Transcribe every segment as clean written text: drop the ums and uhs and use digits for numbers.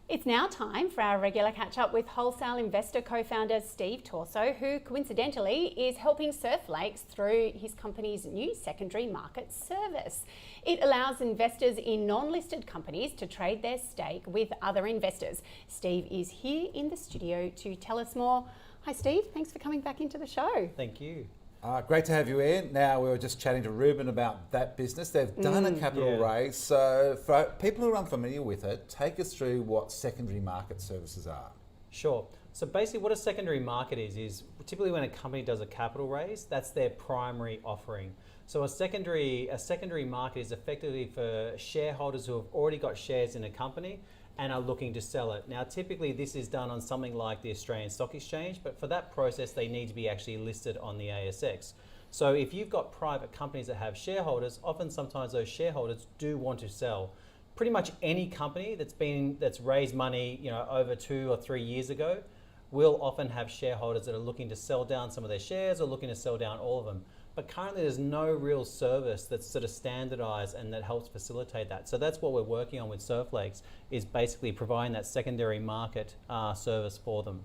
It's now time for our regular catch-up with Wholesale Investor co-founder Steve Torso, who coincidentally is helping Surf Lakes through his company's new secondary market service. It allows investors in non-listed companies to trade their stake with other investors. Steve is here in the studio to tell us more. Hi Steve, thanks for coming back into the show. Thank you. Great to have you in. Now, we were just chatting to Ruben about that business. They've done a capital raise. So for people who are unfamiliar with it, take us through what secondary market services are. Sure. So basically what a secondary market is typically when a company does a capital raise, that's their primary offering. So a secondary market is effectively for shareholders who have already got shares in a company and are looking to sell it. Now, typically this is done on something like the Australian Stock Exchange, but for that process, they need to be actually listed on the ASX. So if you've got private companies that have shareholders, often sometimes those shareholders do want to sell. Pretty much any company that's raised money, over 2 or 3 years ago, will often have shareholders that are looking to sell down some of their shares or looking to sell down all of them. But currently there's no real service that's sort of standardized and that helps facilitate that. So that's what we're working on with Surf Lakes, is basically providing that secondary market service for them.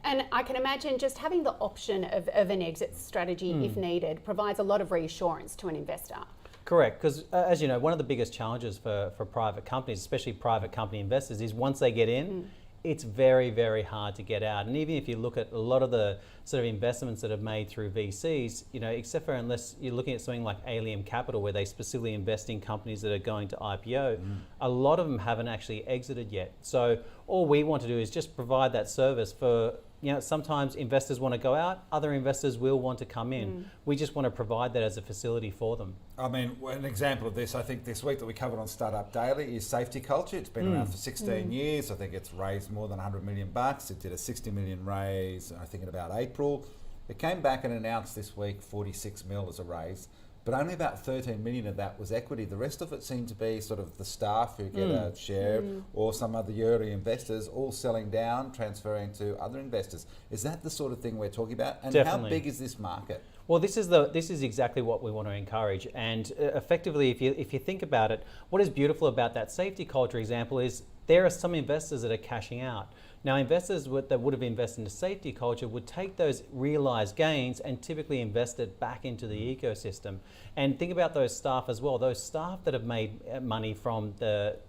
And I can imagine just having the option of an exit strategy if needed provides a lot of reassurance to an investor. Correct, because as you know, one of the biggest challenges for private companies, especially private company investors, is once they get in, it's very, very hard to get out. And even if you look at a lot of the sort of investments that are made through VCs, except for unless you're looking at something like Alien Capital, where they specifically invest in companies that are going to IPO, a lot of them haven't actually exited yet. So all we want to do is just provide that service for, sometimes investors want to go out, other investors will want to come in. We just want to provide that as a facility for them. I mean, an example of this, I think this week that we covered on Startup Daily is safety culture. It's been around for 16 years. I think it's raised more than 100 million bucks. It did a 60 million raise, I think in about April. It came back and announced this week 46 mil as a raise, but only about 13 million of that was equity. The rest of it seemed to be sort of the staff who get a share or some other early investors all selling down, transferring to other investors. Is that the sort of thing we're talking about? And Definitely. How big is this market? Well, this is exactly what we want to encourage. And effectively, if you think about it, what is beautiful about that safety culture example is there are some investors that are cashing out. Now, investors that would have invested into safety culture would take those realized gains and typically invest it back into the ecosystem. And think about those staff as well. Those staff that have made money from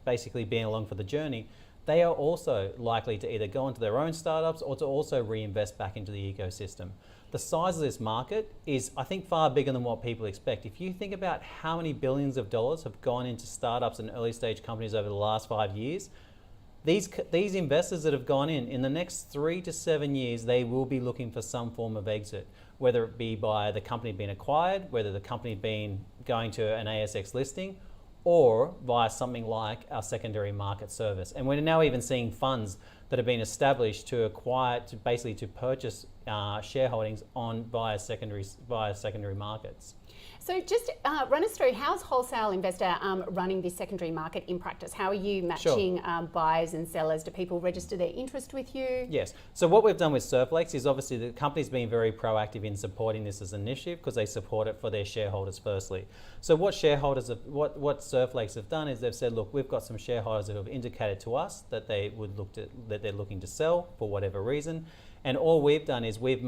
basically being along for the journey, they are also likely to either go into their own startups or to also reinvest back into the ecosystem. The size of this market is, I think, far bigger than what people expect. If you think about how many billions of dollars have gone into startups and early stage companies over the last 5 years, these investors that have gone in the next 3 to 7 years, they will be looking for some form of exit, whether it be by the company being acquired, whether the company going to an ASX listing, or via something like our secondary market service. And we're now even seeing funds that have been established to purchase shareholdings via secondary markets. So just run us through, how's Wholesale Investor running this secondary market in practice? How are you matching buyers and sellers? Do people register their interest with you? Yes. So what we've done with Surf Lakes is obviously the company's been very proactive in supporting this as an initiative because they support it for their shareholders firstly. So what Surf Lakes have done is they've said, look, we've got some shareholders that have indicated to us that they're looking to sell for whatever reason. And all we've done is we've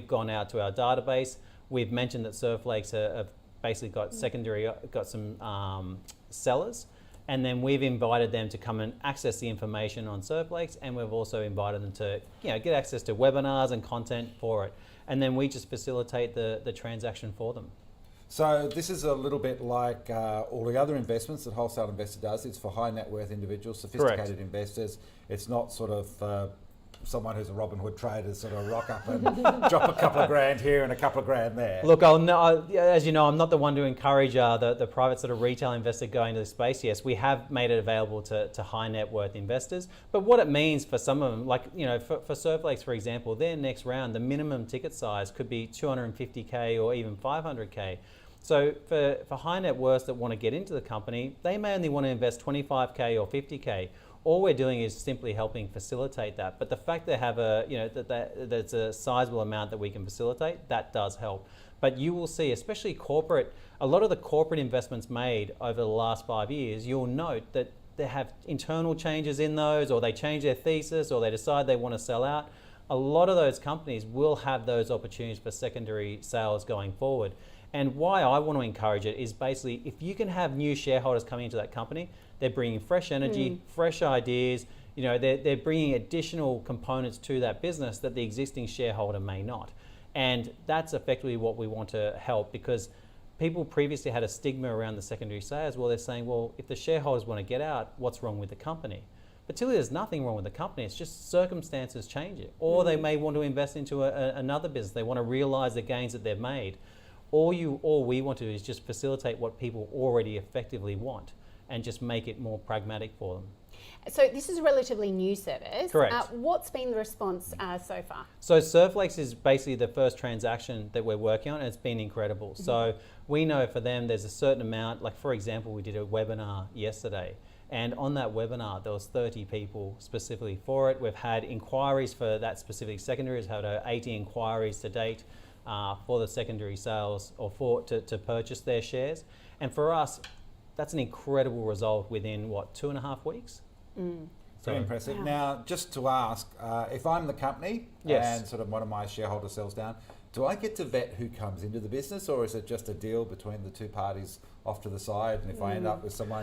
gone out to our database. We've mentioned that Surf Lakes have basically got some sellers, and then we've invited them to come and access the information on Surf Lakes, and we've also invited them to get access to webinars and content for it, and then we just facilitate the transaction for them. So this is a little bit like all the other investments that Wholesale Investor does. It's for high net worth individuals, sophisticated investors. It's not sort of someone who's a Robin Hood trader sort of rock up and drop a couple of grand here and a couple of grand there. Look, as you know, I'm not the one to encourage the private sort of retail investor going to the space. Yes, we have made it available to high net worth investors. But what it means for some of them, like, for Surf Lakes, for example, their next round, the minimum ticket size could be 250K or even 500K. So for high net worths that want to get into the company, they may only want to invest 25K or 50K. All we're doing is simply helping facilitate that. But the fact they have that's a sizable amount that we can facilitate, that does help. But you will see, especially a lot of the corporate investments made over the last 5 years, you'll note that they have internal changes in those, or they change their thesis, or they decide they want to sell out, a lot of those companies will have those opportunities for secondary sales going forward. And why I want to encourage it is basically, if you can have new shareholders coming into that company, they're bringing fresh energy, fresh ideas, you know, they're bringing additional components to that business that the existing shareholder may not. And that's effectively what we want to help, because people previously had a stigma around the secondary sales. Well, they're saying, well, if the shareholders want to get out, what's wrong with the company? But till there's nothing wrong with the company, it's just circumstances change it. Or they may want to invest into another business. They want to realize the gains that they've made. All we want to do is just facilitate what people already effectively want and just make it more pragmatic for them. So this is a relatively new service. Correct. What's been the response so far? So Surflakes is basically the first transaction that we're working on, and it's been incredible. So we know for them there's a certain amount, like for example, we did a webinar yesterday, and on that webinar there was 30 people specifically for it. We've had inquiries for that specific secondary. We've had 80 inquiries to date for the secondary sales, or to purchase their shares. And for us, that's an incredible result within, what, 2.5 weeks? Very impressive. Wow. Now, just to ask, if I'm the company and sort of one of my shareholders sells down, do I get to vet who comes into the business, or is it just a deal between the two parties off to the side? And if I end up with someone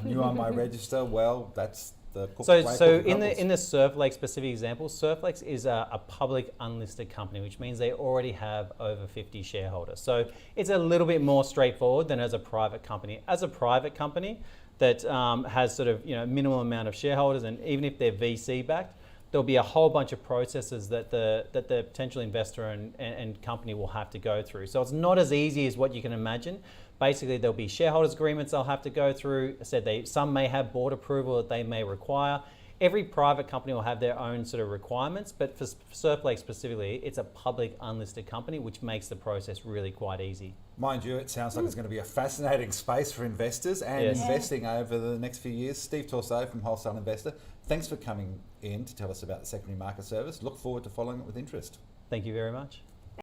new on my register, well, that's the cook's way So for the in couples. the Surflakes specific example, Surflakes is a public unlisted company, which means they already have over 50 shareholders. So it's a little bit more straightforward than as a private company. As a private company that has sort of, you know, minimum amount of shareholders, and even if they're VC backed, there'll be a whole bunch of processes that the potential investor and company will have to go through. So it's not as easy as what you can imagine. Basically, there'll be shareholders agreements they'll have to go through. I said some may have board approval that they may require. Every private company will have their own sort of requirements, but for Surflake specifically, it's a public unlisted company, which makes the process really quite easy. Mind you, it sounds like it's going to be a fascinating space for investors and investing over the next few years. Steve Torso from Wholesale Investor, thanks for coming in to tell us about the secondary market service. Look forward to following it with interest. Thank you very much.